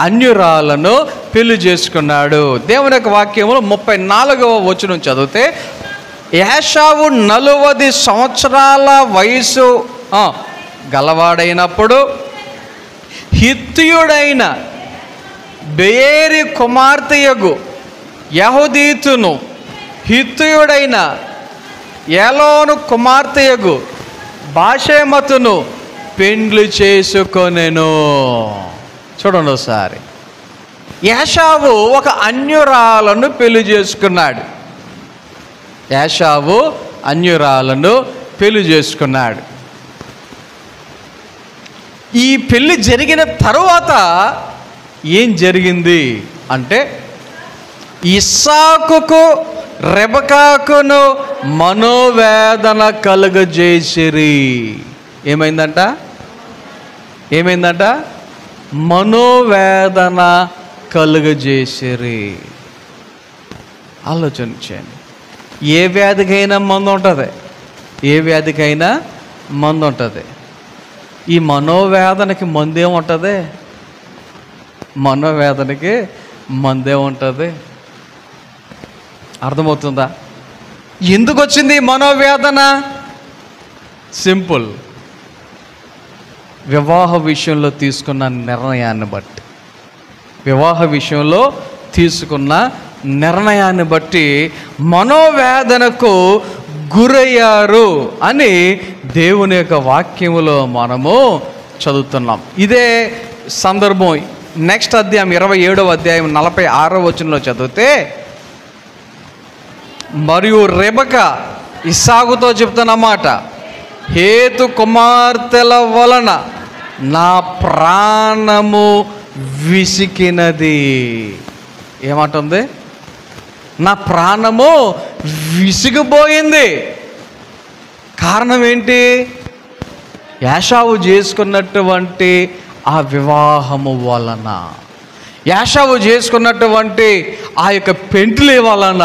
అన్యురాలను పెళ్లి చేసుకున్నాడు. దేవుని యొక్క వాక్యములో 34వ వచనం చదివితే, ఏశావు 40 సంవత్సరాల వయసు గలవాడైనప్పుడు హిత్తీయుడైన బేరి కుమార్తెయగు యెహూదీతును, హిత్తీయుడైన ఏలోను కుమార్తెయగు బాషెమతును పెండ్లి చేసుకొనెను. చూడండి ఒకసారి. ఏశావు ఒక అన్యురాలను పెళ్లి చేసుకున్నాడు. ఏశావు అన్యురాలను పెళ్లి చేసుకున్నాడు. ఈ పెళ్లి జరిగిన తరువాత ఏం జరిగింది అంటే, ఇస్సాకుకు రెబకాకును మనోవేదన కలుగజేసిరి. ఏమైందంట? మనోవేదన కలుగజేసిరి. ఆలోచించండి. ఏ వ్యాధికైనా మందు ఉంటుంది, ఏ వ్యాధికైనా మందు ఉంటుంది. ఈ మనోవేదనకి మందేముంటుంది? మనోవేదనకి మందేముంటుంది? అర్థమవుతుందా? ఎందుకు వచ్చింది మనోవేదన? సింపుల్. వివాహ విషయంలో తీసుకున్న నిర్ణయాన్ని బట్టి, వివాహ విషయంలో తీసుకున్న నిర్ణయాన్ని బట్టి మనోవేదనకు గురయ్యారు అని దేవుని యొక్క వాక్యములో మనము చదువుతున్నాం. ఇదే సందర్భం నెక్స్ట్ అధ్యాయం 27వ అధ్యాయం 46వ వచనంలో చదివితే, మరియు రెబకా ఇస్సాకుతో చెప్తున్నమాట, హేతు కుమార్తెల వలన నా ప్రాణము విసికినది. ఏమంటుంది? నా ప్రాణము విసిగిపోయింది. కారణం ఏంటి? ఏశావు చేసుకున్నటువంటి ఆ వివాహము వలన, ఏశావు చేసుకున్నటువంటి ఆ యొక్క పెండ్లి వలన,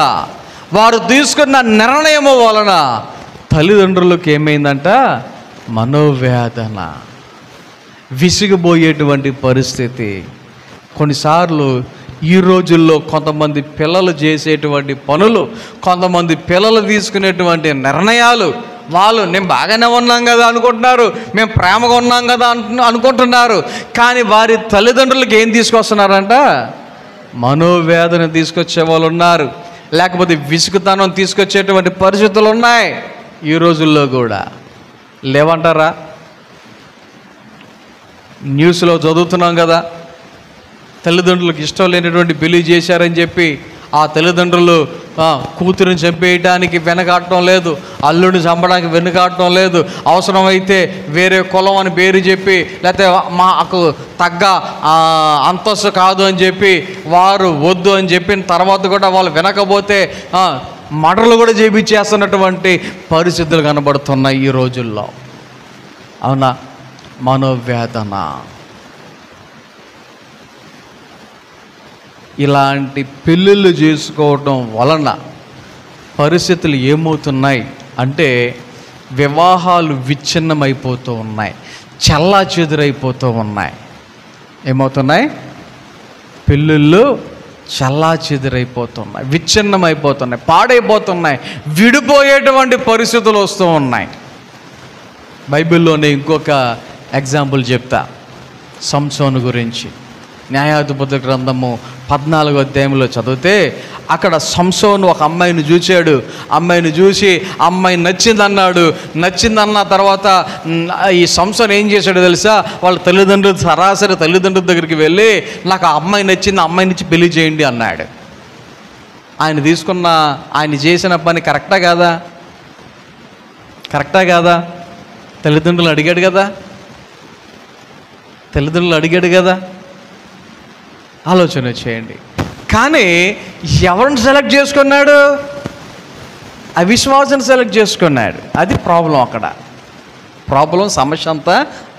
వారు తీసుకున్న నిర్ణయము వలన తల్లిదండ్రులకు ఏమైందంట? మనోవేదన, విసిగిపోయేటువంటి పరిస్థితి. కొన్నిసార్లు ఈ రోజుల్లో కొంతమంది పిల్లలు చేసేటువంటి పనులు, కొంతమంది పిల్లలు తీసుకునేటువంటి నిర్ణయాలు, వాళ్ళు నేను బాగానే ఉన్నాం కదా అనుకుంటున్నారు, మేము ప్రేమగా ఉన్నాం కదా అనుకుంటున్నారు. కానీ వారి తల్లిదండ్రులకు ఏం తీసుకొస్తున్నారంట? మనోవేదన తీసుకొచ్చే వాళ్ళు ఉన్నారు, లేకపోతే విసుగుతనం తీసుకొచ్చేటువంటి పరిస్థితులు ఉన్నాయి ఈ రోజుల్లో కూడా. లేవంటారా? న్యూస్లో చదువుతున్నాం కదా, తల్లిదండ్రులకు ఇష్టం లేనటువంటి పెళ్లి చేశారని చెప్పి ఆ తల్లిదండ్రులు కూతురుని చంపేయడానికి వెనకాడటం లేదు, అల్లుడిని చంపడానికి వెనుకాడటం లేదు. అవసరమైతే వేరే కులం అని పేరు చెప్పి, లేకపోతే మాకు తగ్గ అంతస్తు కాదు అని చెప్పి వారు వద్దు అని చెప్పిన తర్వాత కూడా వాళ్ళు వినకపోతే మర్డర్లు కూడా చేపించేస్తున్నటువంటి పరిస్థితులు కనబడుతున్నాయి ఈ రోజుల్లో. అవునా? మనోవేదన. ఇలాంటి పెళ్ళిళ్ళు చేసుకోవటం వలన పరిస్థితులు ఏమవుతున్నాయి అంటే, వివాహాలు విచ్ఛిన్నమైపోతూ ఉన్నాయి, చెల్లాచెదురైపోతూ ఉన్నాయి. ఏమవుతున్నాయి? పెళ్ళిళ్ళు చల్లా చెదిరైపోతున్నాయి, విచ్ఛిన్నమైపోతున్నాయి, పాడైపోతున్నాయి, విడిపోయేటువంటి పరిస్థితులు వస్తూ ఉన్నాయి. బైబిల్లోనే ఇంకొక ఎగ్జాంపుల్ చెప్తా, సంసోను గురించి. న్యాయాధిపతుల గ్రంథము 14వ అధ్యాయంలో చదివితే అక్కడ సంసోను ఒక అమ్మాయిని చూశాడు. అమ్మాయిని చూసి అమ్మాయి నచ్చిందన్నాడు. నచ్చిందన్న తర్వాత ఈ సంసోను ఏం చేశాడో తెలుసా? వాళ్ళ తల్లిదండ్రులు, సరాసరి తల్లిదండ్రుల దగ్గరికి వెళ్ళి నాకు ఆ అమ్మాయి నచ్చింది, అమ్మాయి నుంచి పెళ్లి చేయండి అన్నాడు. ఆయన చేసిన పని కరెక్టా కాదా? కరెక్టా కాదా? తల్లిదండ్రులు అడిగాడు కదా. ఆలోచన చేయండి. కానీ ఎవరిని సెలెక్ట్ చేసుకున్నాడు? అవిశ్వాసాన్ని సెలెక్ట్ చేసుకున్నాడు. అది ప్రాబ్లం. అక్కడ ప్రాబ్లం, సమస్య అంతా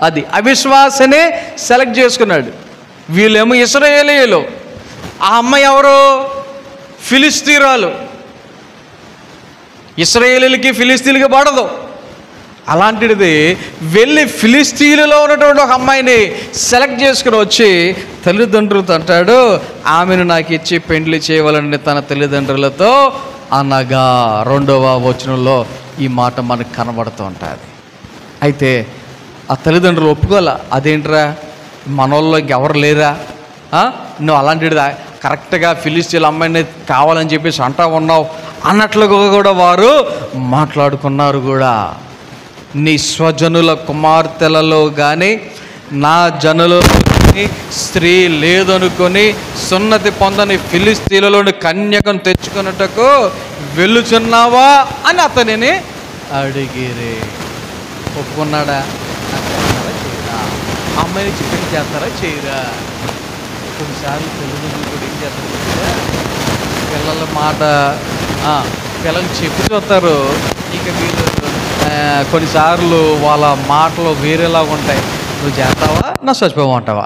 అది. అవిశ్వాసనే సెలెక్ట్ చేసుకున్నాడు. వీళ్ళేమో ఇశ్రాయేలీయులు, ఆ అమ్మాయి ఎవరు? ఫిలిస్తీయురాలు. ఇశ్రాయేలీలకి ఫిలిస్తీన్లకి పడదు. అలాంటిది వెళ్ళి ఫిలిస్తీన్లలో ఉన్నటువంటి ఒక అమ్మాయిని సెలెక్ట్ చేసుకుని వచ్చి తల్లిదండ్రులతో అంటాడు, ఆమెను నాకు ఇచ్చి పెండ్లి చేయవాలని తన తల్లిదండ్రులతో అనగా 2వ వచనంలో ఈ మాట మనకు కనబడుతూ ఉంటుంది. అయితే ఆ తల్లిదండ్రులు ఒప్పుకోలే. అదేంట్రా, మనోళ్ళు ఇంకెవరు లేరా, నువ్వు అలాంటిది కరెక్ట్గా ఫిలిస్తీన్ల అమ్మాయిని కావాలని చెప్పేసి అంటా ఉన్నావు అన్నట్లుగా కూడా వారు మాట్లాడుకున్నారు కూడా. నీ స్వజనుల కుమార్తెలలో కానీ నా జనులలో స్త్రీ లేదనుకొని సున్నతి పొందని ఫిలిస్తీన్లలోని కన్యకను తెచ్చుకున్నట్టుకు వెళ్ళుచున్నావా అని అతనిని అడిగిరే. ఒప్పుకున్నాడా? చేయరా? అమ్మాయిని చికెన్ చేస్తారా? చేయరా? కొన్నిసార్లు తల్లిదండ్రులు కూడా ఏం చేస్తారు? పిల్లల మాట పిల్లలు చెప్పి చూస్తారు. ఇక వీళ్ళు కొన్నిసార్లు వాళ్ళ మాటలు వేరేలాగా ఉంటాయి. నువ్వు చేస్తావా, నా చచ్చిపోమంటావా?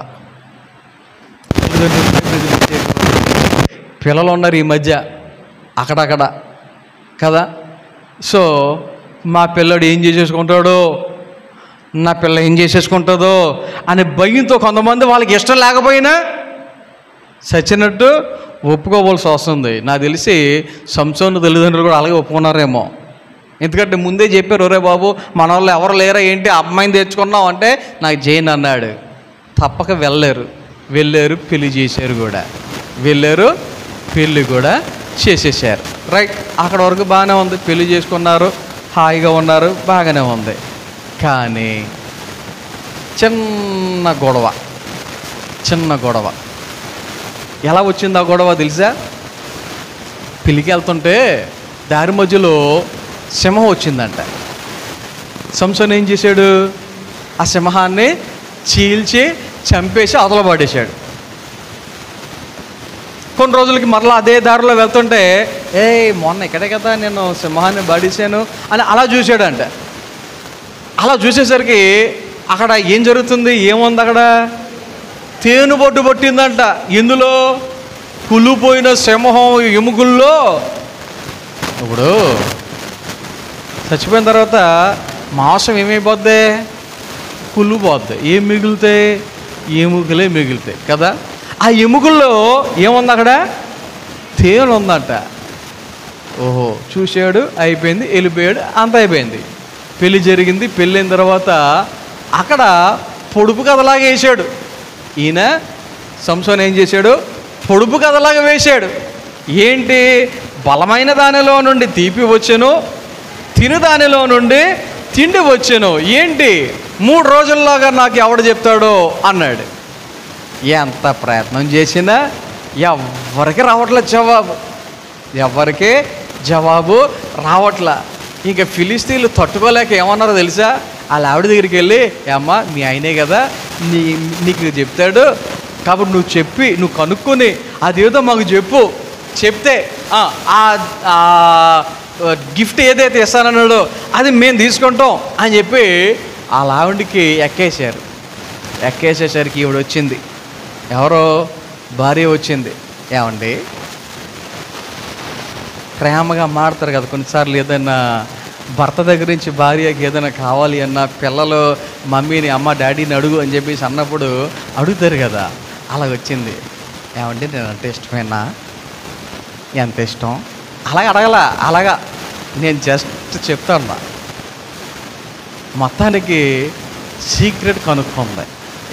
పిల్లలు ఉన్నారు ఈ మధ్య అక్కడక్కడ కదా. సో మా పిల్లడు ఏం చేసేసుకుంటాడో, నా పిల్ల ఏం చేసేసుకుంటుందో అనే భయంతో కొంతమంది వాళ్ళకి ఇష్టం లేకపోయినా చచ్చినట్టు ఒప్పుకోవాల్సి వస్తుంది. నాకు తెలిసి సంసోను తల్లిదండ్రులు కూడా అలాగే ఒప్పుకున్నారేమో. ఎందుకంటే ముందే చెప్పారు, ఒరే బాబు మన వాళ్ళు ఎవరు లేరా ఏంటి, అమ్మాయిని తెచ్చుకున్నావు అంటే నాకు జైన్ అన్నాడు. తప్పక వెళ్ళారు, పెళ్లి చేశారు కూడా. పెళ్ళి కూడా చేసేసారు. రైట్, అక్కడ వరకు బాగానే ఉంది. పెళ్లి చేసుకున్నారు, హాయిగా ఉన్నారు, బాగానే ఉంది. కానీ చిన్న గొడవ ఎలా వచ్చింది ఆ గొడవ తెలుసా? పెళ్ళికి వెళ్తుంటే దారి మధ్యలో సింహం వచ్చిందంట. సంసోను ఏం చేశాడు? ఆ సింహాన్ని చీల్చి చంపేసి అవతల పడేశాడు. కొన్ని రోజులకి మరలా అదే దారిలో వెళ్తుంటే మొన్న ఇక్కడే కదా నేను సింహాన్ని పడేశాను అని అలా చూశాడంట. అలా చూసేసరికి అక్కడ ఏం జరుగుతుంది? ఏముంది అక్కడ? తేనుబొట్టు పట్టిందంట. ఇందులో కుళ్ళిపోయిన సింహం ఎముకల్లో. ఇప్పుడు చచ్చిపోయిన తర్వాత మాంసం ఏమైపోద్ది? కుళ్ళిపోద్ది. ఏం మిగులుతాయి? ఎముకలే మిగులుతాయి కదా. ఆ ఎముకల్లో ఏముంది అక్కడ? తేనె ఉందంట. ఓహో, చూశాడు, అయిపోయింది, వెళ్ళిపోయాడు, అంత అయిపోయింది. పెళ్ళి జరిగింది. పెళ్ళైన తర్వాత అక్కడ పొడుపు కథలాగా వేసాడు. ఈయన సంసోను ఏం చేశాడు? పొడుపు కథలాగా వేశాడు. ఏంటి? బలమైన దానిలో నుండి తీపి వచ్చెను, తిను దానిలో నుండి తిండి వచ్చెను. ఏంటి? 3 రోజుల్లోగా నాకు ఎవడు చెప్తాడో అన్నాడు. ఎంత ప్రయత్నం చేసినా ఎవరికి జవాబు రావట్లా. ఇంకా ఫిలిస్తీన్లు తట్టుకోలేక ఏమన్నారో తెలుసా? వాళ్ళ ఆవిడ దగ్గరికి వెళ్ళి, అమ్మ మీ ఆయనే కదా, నీకు చెప్తాడు కాబట్టి నువ్వు కనుక్కొని అదేదో మాకు చెప్తే గిఫ్ట్ ఏదైతే ఇస్తానన్నాడో అది మేము తీసుకుంటాం అని చెప్పి వాళ్ళ ఆవిడకి ఎక్కేసేసరికి ఈవిడ వచ్చింది. ఎవరో భార్య వచ్చింది. ఏమండి, ప్రేమగా మాడతారు కదా కొన్నిసార్లు, ఏదైనా భర్త దగ్గర నుంచి భార్యకి ఏదైనా కావాలి అన్నా, పిల్లలు మమ్మీని అమ్మ డాడీని అడుగు అని చెప్పేసి అన్నప్పుడు అడుగుతారు కదా. అలా వచ్చింది. ఏమంటే నేను అంటే ఇష్టమేనా, ఎంత ఇష్టం, అలాగ అడగల. అలాగా నేను జస్ట్ చెప్తాను. మొత్తానికి సీక్రెట్ కనుక్కుంది.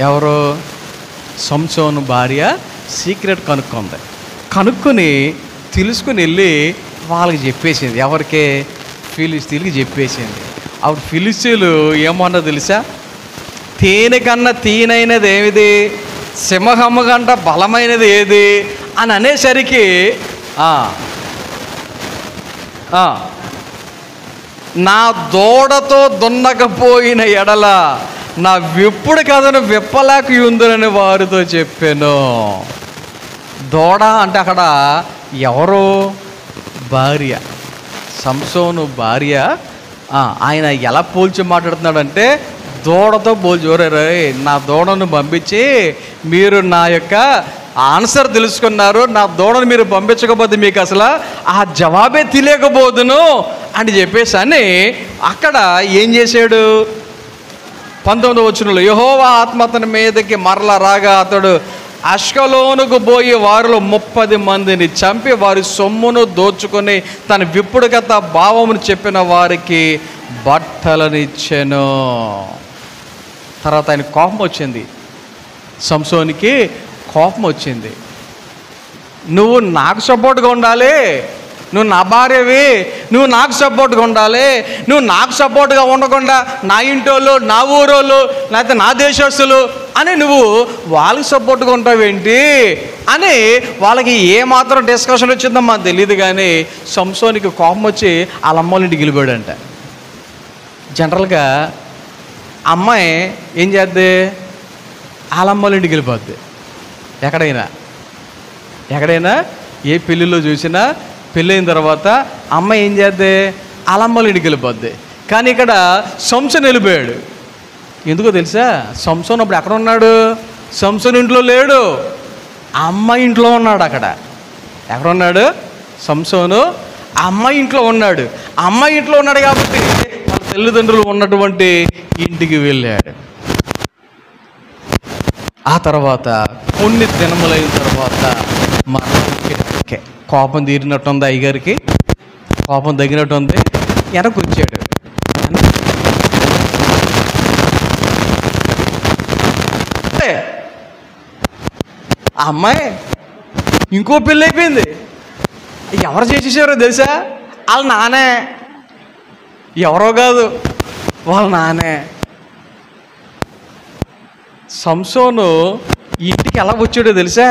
ఎవరు? సంసోను భార్య సీక్రెట్ కనుక్కుంది. కనుక్కొని తెలుసుకుని వెళ్ళి వాళ్ళకి చెప్పేసింది. ఎవరికి? ఫిలిస్తీన్కి చెప్పేసింది. అప్పుడు ఫిలిస్తీన్లు ఏమన్నా తెలుసా? తేనె కన్నా తీనైనది ఏమిది, సింహము కంట బలమైనది ఏది అని అనేసరికి నా దూడతో దున్నకపోయిన ఎడల నా విప్పుడు కథను విప్పలేక ఉందని వారితో చెప్పాను. దూడ అంటే అక్కడ ఎవరు? భార్య, సంసోను భార్య. ఆయన ఎలా పోల్చి మాట్లాడుతున్నాడంటే దూడతో పోల్చి, నా దూడను పంపించి మీరు నా యొక్క ఆన్సర్ తెలుసుకున్నారు, నా దూడను మీరు పంపించకపోతే మీకు అసలు ఆ జవాబే తెలియకపోదును అని చెప్పేసి అని అక్కడ ఏం చేశాడు? 19వ వచనంలో యెహోవా ఆత్మ అతని మీదకి మరల రాగా అతడు అష్కలోనుకు పోయి వారిలో 30 మందిని చంపి వారి సొమ్మును దోచుకొని తన విప్పుడు కథ భావమును చెప్పిన వారికి బట్టలనిచ్చెను. తర్వాత ఆయన కోపం వచ్చింది. సంసోనికి కోపం వచ్చింది. నువ్వు నాకు సపోర్ట్గా ఉండాలి, నువ్వు నా భార్యవి, నువ్వు నాకు సపోర్ట్గా ఉండాలి, నువ్వు నాకు సపోర్ట్గా ఉండకుండా నా ఇంటోళ్ళు, నా ఊరోళ్ళు, లేకపోతే నా దేశస్తులు అని నువ్వు వాళ్ళకి సపోర్ట్గా ఉంటావేంటి అని వాళ్ళకి ఏమాత్రం డిస్కషన్ వచ్చిందో మాకు తెలియదు. కానీ సంసోనికి కోపం వచ్చి వాళ్ళ అమ్మ వాళ్ళ ఇంటికి వెళ్ళిపోయాడంట. జనరల్గా అమ్మాయి ఏం చేద్ది? వాళ్ళ అమ్మ వాళ్ళ ఇంటికి వెళ్ళిపోద్ది. ఎక్కడైనా ఏ పెళ్ళిలో చూసినా పెళ్ళైన తర్వాత అమ్మాయి ఏం చేద్ది? వాళ్ళ అమ్మ వాళ్ళ ఇంటికి వెళ్ళిపోద్ది. కానీ ఇక్కడ సంసోను వెళ్ళిపోయాడు. ఎందుకో తెలుసా? సంసోను అప్పుడు ఎక్కడ ఉన్నాడు? సంసోను ఇంట్లో లేడు, అమ్మాయి ఇంట్లో ఉన్నాడు. అక్కడ ఎక్కడ ఉన్నాడు? సంసోను అమ్మాయి ఇంట్లో ఉన్నాడు. అమ్మాయి ఇంట్లో ఉన్నాడు కాబట్టి వాళ్ళ తల్లిదండ్రులు ఉన్నటువంటి ఇంటికి వెళ్ళాడు. ఆ తర్వాత కొన్ని దినములైన తర్వాత మరణకే కోపం తీరినట్టుంది. అయ్యగారికి కోపం తగినట్టుంది. వెనక్కి వచ్చాడు. ఆ అమ్మాయి ఇంకో పెళ్ళి అయిపోయింది. ఎవరు చేసేసారో తెలుసా? వాళ్ళ నానే. ఎవరో కాదు, వాళ్ళ నానే. సంసోను ఇంటికి ఎలా వచ్చాడో తెలుసా?